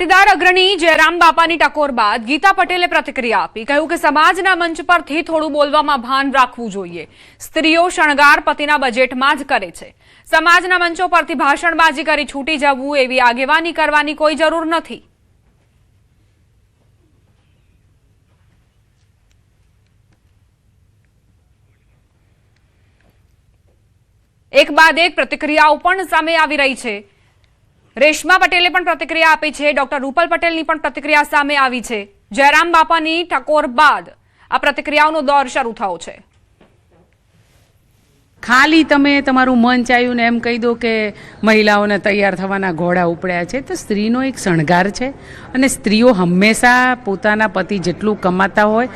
પાટીદાર અગ્રણી જયરામ બાપાની ટકોર બાદ ગીતા પટેલે પ્રતિક્રિયા આપી, કહ્યું કે સમાજના મંચ પરથી થોડું બોલવામાં ભાન રાખવું જોઈએ. સ્ત્રીઓ શણગાર પતિના બજેટમાં જ કરે છે. સમાજના મંચો પરથી ભાષણબાજી કરી છૂટી જવું એવી આગેવાની કરવાની કોઈ જરૂર નથી. એક બાદ એક પ્રતિક્રિયાઓ પણ સામે આવી રહી છે. રેશમા પટેલે પણ પ્રતિક્રિયા આપી છે. ડોક્ટર રૂપલ પટેલની પણ પ્રતિક્રિયા સામે આવી છે. જયરામ બાપાની ટકોર બાદ આ પ્રતિક્રિયાઓનો દોર શરૂ થયો છે. ખાલી તમે તમારું મન ચાહ્યું ને એમ કહી દો કે મહિલાઓને તૈયાર થવાના ઘોડા ઉપડ્યા છે, તો સ્ત્રીનો એક શણગાર છે અને સ્ત્રીઓ હંમેશા પોતાના પતિ જેટલું કમાતા હોય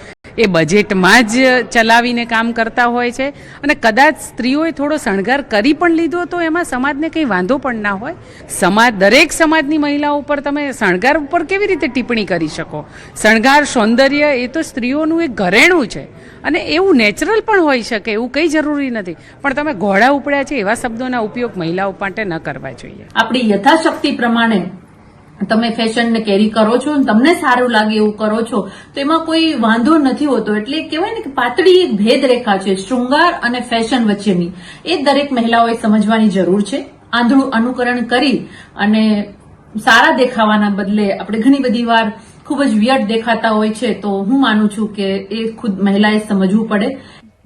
એ બજેટમાં જ ચલાવીને કામ કરતા હોય છે. અને કદાચ સ્ત્રીઓએ થોડો શણગાર કરી પણ લીધો તો એમાં સમાજને કંઈ વાંધો પણ ના હોય. દરેક સમાજની મહિલાઓ ઉપર તમે શણગાર ઉપર કેવી રીતે ટિપ્પણી કરી શકો? શણગાર સૌંદર્ય એ તો સ્ત્રીઓનું એક ઘરેણું છે અને એવું નેચરલ પણ હોઈ શકે, એવું કંઈ જરૂરી નથી. પણ તમે ઘોડા ઉપડ્યા છે એવા શબ્દોના ઉપયોગ મહિલાઓ માટે ન કરવા જોઈએ. આપણી યથાશક્તિ પ્રમાણે તમે ફેશનને કેરી કરો છો, તમને સારું લાગે એવું કરો છો તો એમાં કોઈ વાંધો નથી હોતો. એટલે કહેવાય ને કે પાતળી એક ભેદરેખા છે શૃંગાર અને ફેશન વચ્ચેની, એ દરેક મહિલાઓએ સમજવાની જરૂર છે. આંધળું અનુકરણ કરી અને સારા દેખાવાના બદલે આપણે ઘણી બધી વાર ખૂબ જ વિયર્ડ દેખાતા હોય છે, તો હું માનું છું કે એ ખુદ મહિલાએ સમજવું પડે.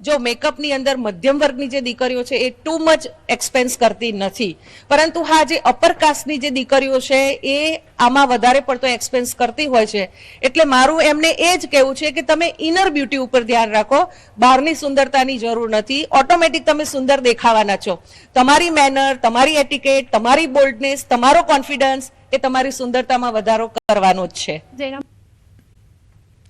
જો મેકઅપની અંદર મધ્યમ વર્ગની જે દીકરીઓ છે એ ટુ મચ એક્સપેન્સ કરતી નથી, પરંતુ હા જે અપર કાસ્ટની જે દીકરીઓ છે એ આમાં વધારે પડતો એક્સપેન્સ કરતી હોય છે. એટલે મારું એમને એ જ કહેવું છે કે તમે ઇનર બ્યુટી ઉપર ધ્યાન રાખો, બહારની સુંદરતાની જરૂર નથી. ઓટોમેટિક તમે સુંદર દેખાવાના છો. તમારી મેનર, તમારી એટિકેટ, તમારી બોલ્ડનેસ, તમારો કોન્ફિડન્સ એ તમારી સુંદરતામાં વધારો કરવાનો જ છે.